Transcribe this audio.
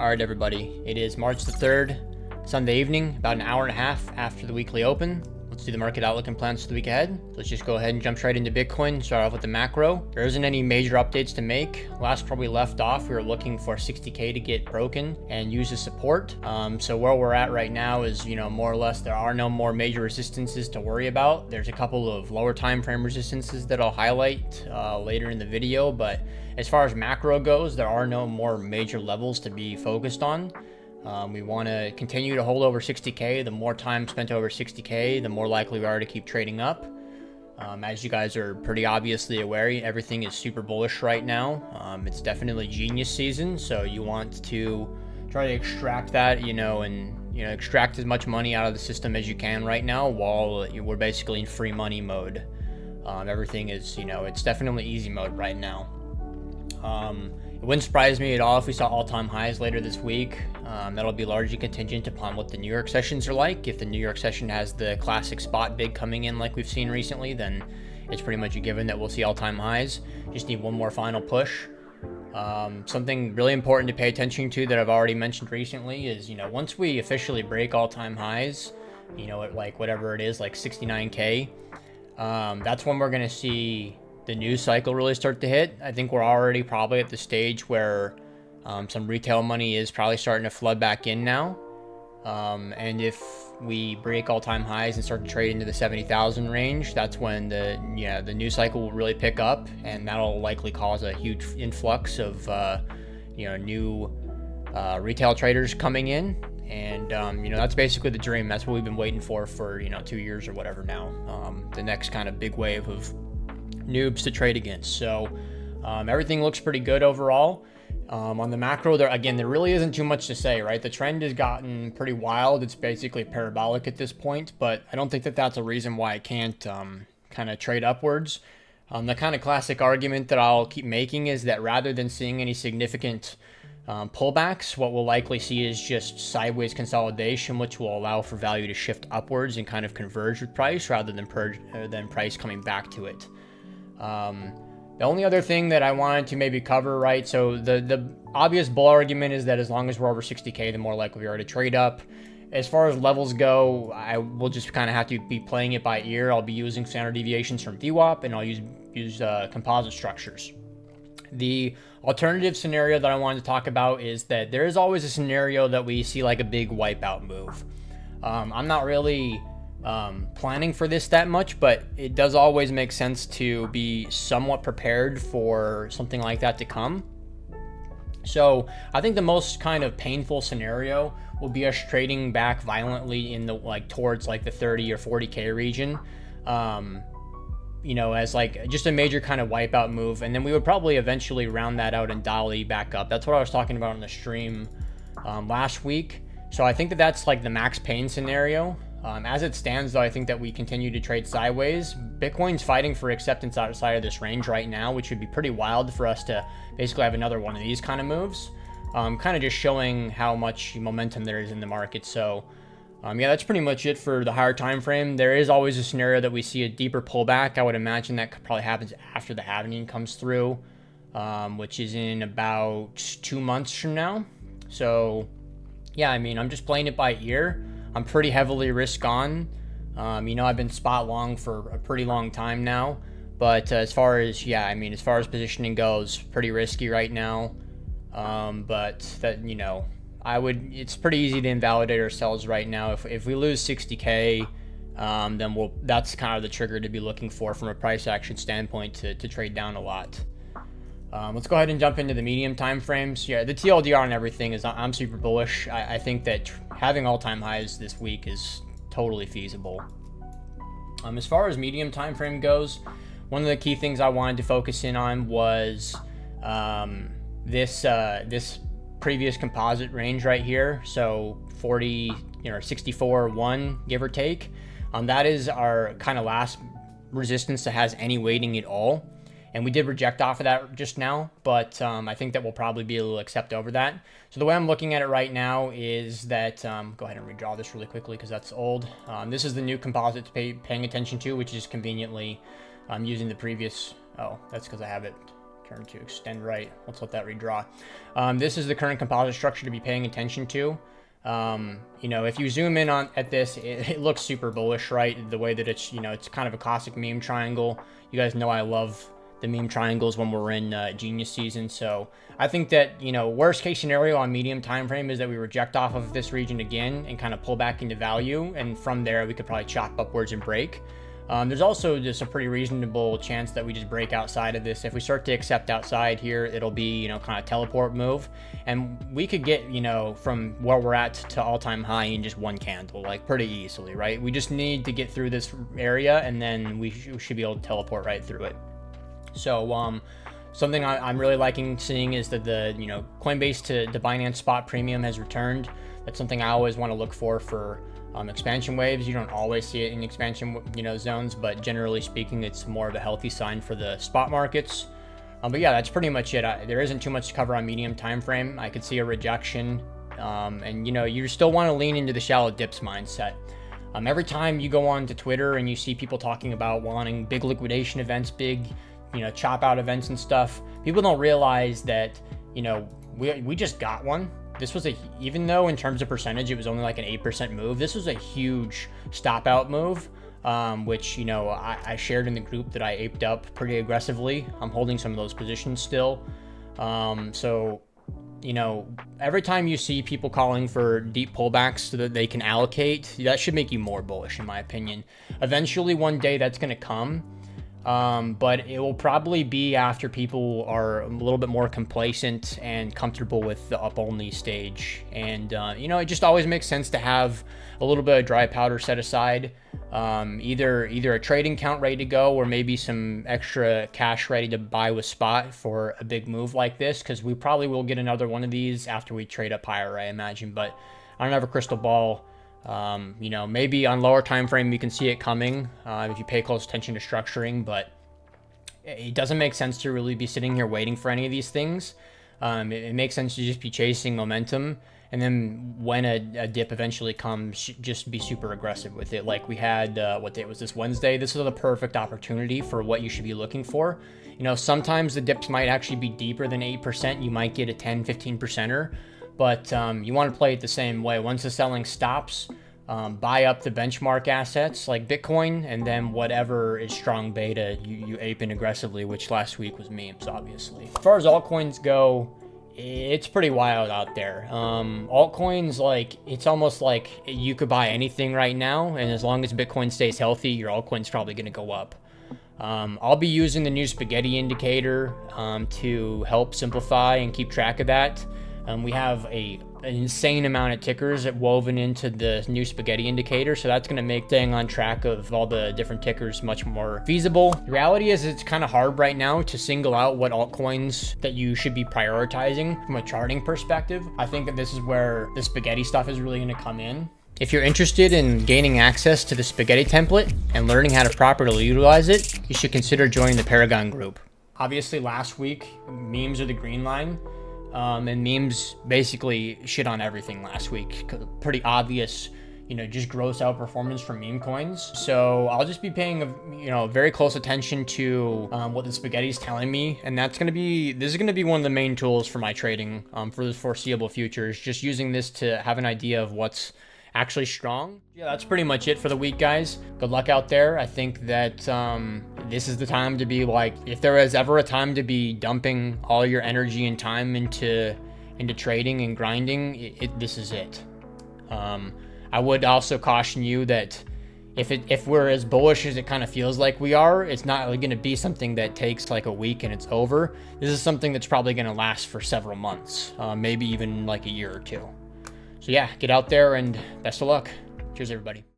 Alright everybody, it is March the 3rd, Sunday evening, about an hour and a half after the weekly open. Let's do the market outlook and plans for the week ahead. So let's just go ahead and jump straight into Bitcoin, start off with the macro. There isn't any major updates to make. Last where we left off, we were looking for 60K to get broken and use as support. So where we're at right now is, more or less there are no more major resistances to worry about. There's a couple of lower time frame resistances that I'll highlight later in the video, but as far as macro goes, there are no more major levels to be focused on. We want to continue to hold over 60K. The more time spent over 60K, the more likely we are to keep trading up. As you guys are pretty obviously aware, everything is super bullish right now. It's definitely genius season, so you want to try to extract that, extract as much money out of the system as you can right now while we're basically in free money mode. Everything is, it's definitely easy mode right now. It wouldn't surprise me at all if we saw all-time highs later this week. That'll be largely contingent upon what the New York sessions are like. If the New York session has the classic spot bid coming in like we've seen recently, then it's pretty much a given that we'll see all-time highs. Just need one more final push. Something really important to pay attention to that I've already mentioned recently is, once we officially break all-time highs, at like whatever it is, like 69K, that's when we're going to see the news cycle really start to hit. I think we're already probably at the stage where some retail money is probably starting to flood back in now. And if we break all-time highs and start to trade into the 70,000 range, that's when the news cycle will really pick up, and that'll likely cause a huge influx of new retail traders coming in. And that's basically the dream. That's what we've been waiting for 2 years or whatever now. The next kind of big wave of noobs to trade against. So everything looks pretty good overall. On the macro, there really isn't too much to say, right? The trend has gotten pretty wild. It's basically parabolic at this point, but I don't think that that's a reason why it can't kind of trade upwards. The kind of classic argument that I'll keep making is that rather than seeing any significant pullbacks, what we'll likely see is just sideways consolidation, which will allow for value to shift upwards and kind of converge with price rather than price coming back to it. The only other thing that I wanted to maybe cover, right? So the obvious bull argument is that as long as we're over 60K, the more likely we are to trade up. As far as levels go, I will just kind of have to be playing it by ear. I'll be using standard deviations from VWAP, and I'll use composite structures. The alternative scenario that I wanted to talk about is that there is always a scenario that we see like a big wipeout move. I'm not really planning for this that much, but it does always make sense to be somewhat prepared for something like that to come. So I think the most kind of painful scenario will be us trading back violently in the towards the 30 or 40K region, as just a major kind of wipeout move, and then we would probably eventually round that out and dolly back up. That's what I was talking about on the stream last week. So I think that that's like the max pain scenario. As it stands, though, I think that we continue to trade sideways. Bitcoin's fighting for acceptance outside of this range right now, which would be pretty wild for us to basically have another one of these kind of moves. Kind of just showing how much momentum there is in the market. So, that's pretty much it for the higher time frame. There is always a scenario that we see a deeper pullback. I would imagine that probably happens after the halving comes through, which is in about 2 months from now. So, yeah, I'm just playing it by ear. I'm pretty heavily risk on. I've been spot long for a pretty long time now, but as far as positioning goes, pretty risky right now. But that, it's pretty easy to invalidate ourselves right now. If we lose 60K, then that's kind of the trigger to be looking for from a price action standpoint to trade down a lot. Let's go ahead and jump into the medium time frames. Yeah, the TLDR on everything is, I'm super bullish. I think that having all-time highs this week is totally feasible. As far as medium time frame goes, one of the key things I wanted to focus in on was this previous composite range right here. So 40, 64.1, give or take. That is our kind of last resistance that has any weighting at all. And we did reject off of that just now, but I think that we'll probably be able to accept over that. So the way I'm looking at it right now is that, go ahead and redraw this really quickly because that's old. This is the new composite to paying attention to, which is conveniently using the previous, oh, that's because I have it turn to extend right. Let's let that redraw. This is the current composite structure to be paying attention to. You know, if you zoom in at this, it looks super bullish, right? The way that it's, you know, it's kind of a classic meme triangle. You guys know I love the meme triangles when we're in genius season. So I think that, you know, worst case scenario on medium time frame is that we reject off of this region again and kind of pull back into value. And from there, we could probably chop upwards and break. There's also just a pretty reasonable chance that we just break outside of this. If we start to accept outside here, it'll be, you know, kind of teleport move. And we could get, you know, from where we're at to all-time high in just one candle, like pretty easily, right? We just need to get through this area and then we should be able to teleport right through it. So something I'm really liking seeing is that the, you know, Coinbase to Binance spot premium has returned. That's something I always want to look for expansion waves. You don't always see it in expansion, you know, zones, but generally speaking, it's more of a healthy sign for the spot markets. But yeah, that's pretty much it. There isn't too much to cover on medium time frame. I could see a rejection, and you know, you still want to lean into the shallow dips mindset. Every time you go on to Twitter and you see people talking about wanting big liquidation events, big, you know, chop out events and stuff, people don't realize that, you know, we just got one. This was even though in terms of percentage, it was only like an 8% move, this was a huge stop out move, which, you know, I shared in the group that I aped up pretty aggressively. I'm holding some of those positions still. So, you know, every time you see people calling for deep pullbacks so that they can allocate, that should make you more bullish, in my opinion. Eventually, one day that's going to come. But it will probably be after people are a little bit more complacent and comfortable with the up only stage. And, you know, it just always makes sense to have a little bit of dry powder set aside, either a trading count ready to go or maybe some extra cash ready to buy with spot for a big move like this. Cause we probably will get another one of these after we trade up higher, I imagine, but I don't have a crystal ball. You know, maybe on lower time frame you can see it coming if you pay close attention to structuring, but it doesn't make sense to really be sitting here waiting for any of these things. It makes sense to just be chasing momentum, and then when a dip eventually comes, just be super aggressive with it. Like we had, what day was this? Wednesday. This is the perfect opportunity for what you should be looking for. You know, sometimes the dips might actually be deeper than 8%. You might get a 10-15%er. But you want to play it the same way. Once the selling stops, buy up the benchmark assets like Bitcoin, and then whatever is strong beta, you ape in aggressively, which last week was memes, obviously. As far as altcoins go, it's pretty wild out there. Altcoins, like, it's almost like you could buy anything right now, and as long as Bitcoin stays healthy, your altcoin's probably going to go up. I'll be using the new spaghetti indicator to help simplify and keep track of that. We have an insane amount of tickers woven into the new spaghetti indicator, so that's going to make staying on track of all the different tickers much more feasible. The reality is it's kind of hard right now to single out what altcoins that you should be prioritizing from a charting perspective. I think that this is where the spaghetti stuff is really going to come in. If you're interested in gaining access to the spaghetti template and learning how to properly utilize it, you should consider joining the Paragon group. Obviously, last week, memes are the green line. And memes basically shit on everything last week. Pretty obvious, you know, just gross outperformance from meme coins. So I'll just be paying, you know, very close attention to what the spaghetti is telling me. And this is going to be one of the main tools for my trading for the foreseeable future, is just using this to have an idea of what's actually strong. Yeah, that's pretty much it for the week, guys. Good luck out there. I think that this is the time to be like, if there is ever a time to be dumping all your energy and time into trading and grinding, this is it. I would also caution you that if we're as bullish as it kind of feels like we are, it's not going to be something that takes like a week and it's over. This is something that's probably going to last for several months, maybe even like a year or two. So yeah, get out there and best of luck. Cheers, everybody.